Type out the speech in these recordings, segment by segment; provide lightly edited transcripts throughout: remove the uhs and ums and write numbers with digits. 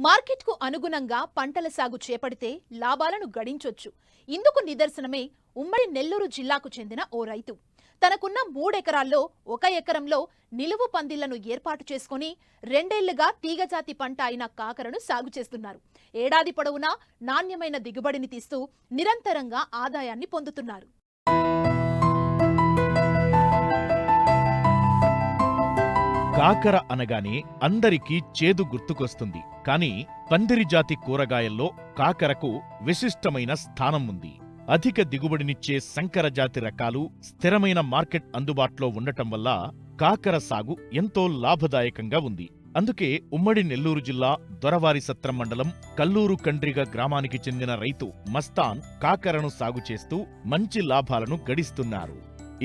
మార్కెట్కు అనుగుణంగా పంటల సాగు చేపడితే లాభాలను గడించొచ్చు. ఇందుకు నిదర్శనమే ఉమ్మడి నెల్లూరు జిల్లాకు చెందిన ఓ రైతు. తనకున్న 3 ఎకరాల్లో 1 ఎకరంలో నిలువు పందిళ్లను ఏర్పాటు చేసుకుని 2 ఏళ్లుగా తీగజాతి పంట అయిన కాకరను సాగు చేస్తున్నారు. ఏడాది పొడవునా నాణ్యమైన దిగుబడిని తీస్తూ నిరంతరంగా ఆదాయాన్ని పొందుతున్నారు. కాకర అనగానే అందరికీ చేదు గుర్తుకొస్తుంది. కానీ పందిరి జాతి కూరగాయల్లో కాకరకు విశిష్టమైన స్థానం ఉంది. అధిక దిగుబడినిచ్చే సంకర జాతి రకాలు స్థిరమైన మార్కెట్ అందుబాటులో ఉండటం వల్ల కాకర సాగు ఎంతో లాభదాయకంగా ఉంది. అందుకే ఉమ్మడి నెల్లూరు జిల్లా దొరవారిసత్రం మండలం కల్లూరు కండ్రిగ గ్రామానికి చెందిన రైతు మస్తాన్ కాకరను సాగు చేస్తూ మంచి లాభాలను గడిస్తున్నారు.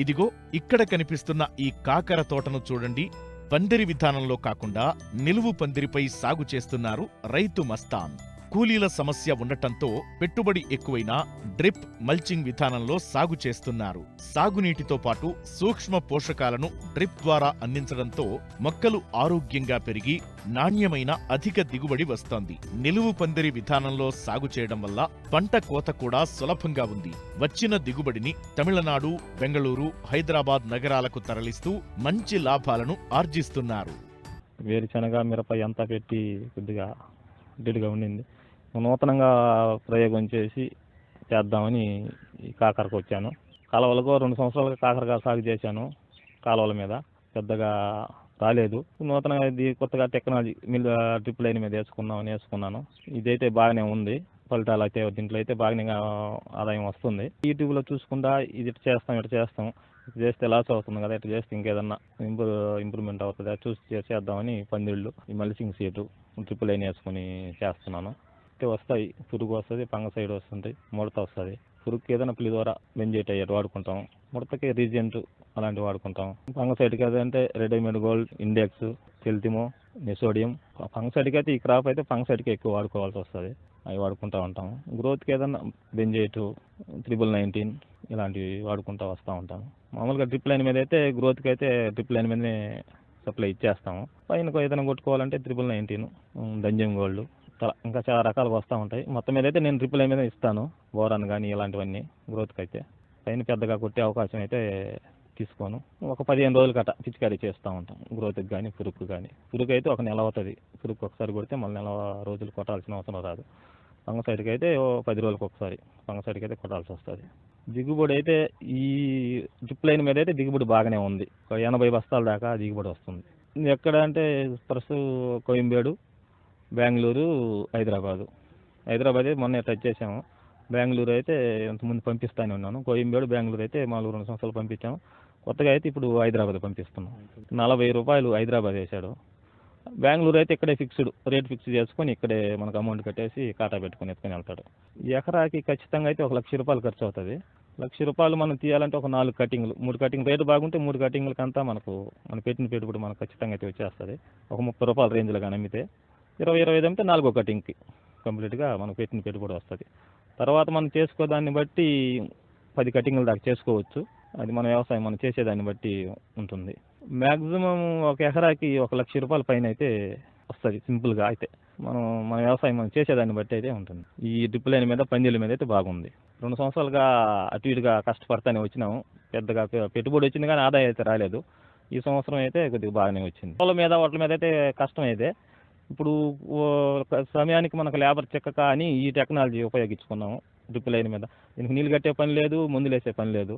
ఇదిగో ఇక్కడ కనిపిస్తున్న ఈ కాకర తోటను చూడండి. పందిరి విధానంలో కాకుండా నిలువు పందిరిపై సాగు చేస్తున్నారు రైతు మస్తాన్. కూలీల సమస్య ఉండటంతో పెట్టుబడి ఎక్కువైనా డ్రిప్ మల్చింగ్ విధానంలో సాగు చేస్తున్నారు. సాగునీటితో పాటు సూక్ష్మ పోషకాలను డ్రిప్ ద్వారా అందించడంతో మొక్కలు ఆరోగ్యంగా పెరిగి నాణ్యమైన అధిక దిగుబడి వస్తోంది. నిలువు పందిరి విధానంలో సాగు చేయడం వల్ల పంట కోత కూడా సులభంగా ఉంది. వచ్చిన దిగుబడిని తమిళనాడు, బెంగళూరు, హైదరాబాద్ నగరాలకు తరలిస్తూ మంచి లాభాలను ఆర్జిస్తున్నారు. వేరుశనగ, మిరప అంతా పెట్టి కొద్దిగా అడ్డుగా ఉండింది. నూతనంగా ప్రయోగం చేసి చేద్దామని ఈ కాకరకు వచ్చాను. కాలువలకు 2 సంవత్సరాలుగా కాకరగా సాగు చేశాను. కాలువల మీద పెద్దగా రాలేదు. నూతనంగా ఇది కొత్తగా టెక్నాలజీ డ్రిప్ లైన్ మీద వేసుకున్నాను. ఇదైతే బాగానే ఉంది. ఫలితాలు అయితే దీంట్లో అయితే బాగానే ఆదాయం వస్తుంది. యూట్యూబ్లో చూసుకుంటా ఇది ఇటు చేస్తాం ఇటు చేస్తే లాస్ అవుతుంది కదా, ఇటు చేస్తే ఇంకేదన్నా ఇంప్రూవ్మెంట్ అవుతుంది చూసి చేద్దామని పందిళ్ళు, ఈ మల్చింగ్ సీటు, డ్రిప్ లైన్ వేసుకుని చేస్తున్నాను. అయితే వస్తాయి, పురుగు వస్తుంది, ఫంగసైడ్ వస్తుంది, ముడత వస్తుంది. పురుగుకి ఏదైనా ప్లిదోరా, బెంజైట్ అయ్యేది వాడుకుంటాం. ముడతకి రీజెంట్ అలాంటివి వాడుకుంటాం. ఫంగసైడ్కి అదంటే రెడీమేడ్ గోల్డ్, ఇండెక్స్, సెల్తిమో, నెసోడియం. ఫంగసైడ్కి అయితే ఈ క్రాప్ అయితే ఫంగసైడ్కి ఎక్కువ వాడుకోవాల్సి వస్తుంది. అవి వాడుకుంటూ ఉంటాం. గ్రోత్కి ఏదన్నా బెంజైట్, 1919 ఇలాంటివి వాడుకుంటూ వస్తూ ఉంటాము. మామూలుగా డ్రిప్ లైన్ మీద అయితే గ్రోత్కి అయితే డ్రిప్ లైన్ మీదనే సప్లై ఇచ్చేస్తాము. పైన ఏదైనా కొట్టుకోవాలంటే 1919, దంజం గోల్డ్, ఇంకా చాలా రకాలు వస్తూ ఉంటాయి. మొత్తం మీద అయితే నేను డ్రిప్ లైన్ మీద ఇస్తాను. బోరాన్ కానీ ఇలాంటివన్నీ గ్రోత్కి అయితే. పైన పెద్దగా కొట్టే అవకాశం అయితే తీసుకోను. ఒక 15 రోజులు గట్ట పిచికారీ చేస్తూ ఉంటాం. గ్రోత్కి కానీ పురుగుకి కానీ. పురుగు అయితే 1 నెల అవుతుంది. పురుగుకి ఒకసారి కొడితే మళ్ళీ 1 నెల రోజులు కొట్టాల్సిన అవసరం రాదు. ఫంగసైడ్కి అయితే 10 రోజులకు ఒకసారి ఫంగసైడ్కి అయితే కొట్టాల్సి వస్తుంది. దిగుబడి అయితే ఈ డ్రిప్ లైన్ మీద అయితే దిగుబడి బాగానే ఉంది. 80 బస్తాల దాకా దిగుబడి వస్తుంది. ఎక్కడ అంటే ప్రస్తుతం కోయంబేడు, బెంగళూరు, హైదరాబాద్ అయితే మొన్న టచ్ చేసాము. బెంగళూరు అయితే ఇంతకుముందు పంపిస్తానే ఉన్నాను. కోయంబేడు, బెంగళూరు అయితే 2 సంవత్సరాలు పంపించాము. కొత్తగా అయితే ఇప్పుడు హైదరాబాద్ పంపిస్తున్నాం. 40 రూపాయలు హైదరాబాద్ వేశాడు. బెంగళూరు అయితే ఇక్కడే రేట్ ఫిక్స్ చేసుకొని ఇక్కడే మనకు అమౌంట్ కట్టేసి కాటా పెట్టుకొని ఎత్తుకొని వెళ్తాడు. ఎకరాకి ఖచ్చితంగా అయితే 1 లక్ష రూపాయలు ఖర్చు అవుతుంది. 1 లక్ష రూపాయలు మనం తీయాలంటే ఒక 4 కటింగ్లు, 3 కటింగ్ రేటు బాగుంటే 3 కటింగ్లకంతా మనం పెట్టిన పెట్టుబడి మనకు ఖచ్చితంగా అయితే వచ్చేస్తుంది. ఒక 30 రూపాయల రేంజ్లో కానీ అమ్మితే 20-25 అమ్మితే 4వ కటింగ్కి కంప్లీట్గా మనకు పెట్టిన పెట్టుబడి వస్తుంది. తర్వాత మనం చేసుకోదాన్ని బట్టి 10 కటింగ్ల దాకా చేసుకోవచ్చు. అది మన వ్యవసాయం మనం చేసేదాన్ని బట్టి ఉంటుంది. మ్యాక్సిమం ఒక ఎకరాకి 1 లక్ష రూపాయల పైన అయితే వస్తుంది. సింపుల్గా అయితే మన వ్యవసాయం మనం చేసేదాన్ని బట్టి అయితే ఉంటుంది. ఈ డ్రిప్ లైన్ మీద, పందిళ్ళ మీద అయితే బాగుంది. 2 సంవత్సరాలుగా అటు ఇటుగా కష్టపడతానే వచ్చినాము. పెద్దగా పెట్టుబడి వచ్చింది కానీ ఆదాయం అయితే రాలేదు. ఈ సంవత్సరం అయితే కొద్దిగా బాగానే వచ్చింది. వాటి మీద అయితే కష్టం అయితే ఇప్పుడు సమయానికి మనకు లేబర్ చెక్కక అని ఈ టెక్నాలజీ ఉపయోగించుకున్నాము. డ్రిప్ లైన్ మీద దీనికి నీళ్ళు కట్టే పని లేదు, మందులు వేసే పని లేదు.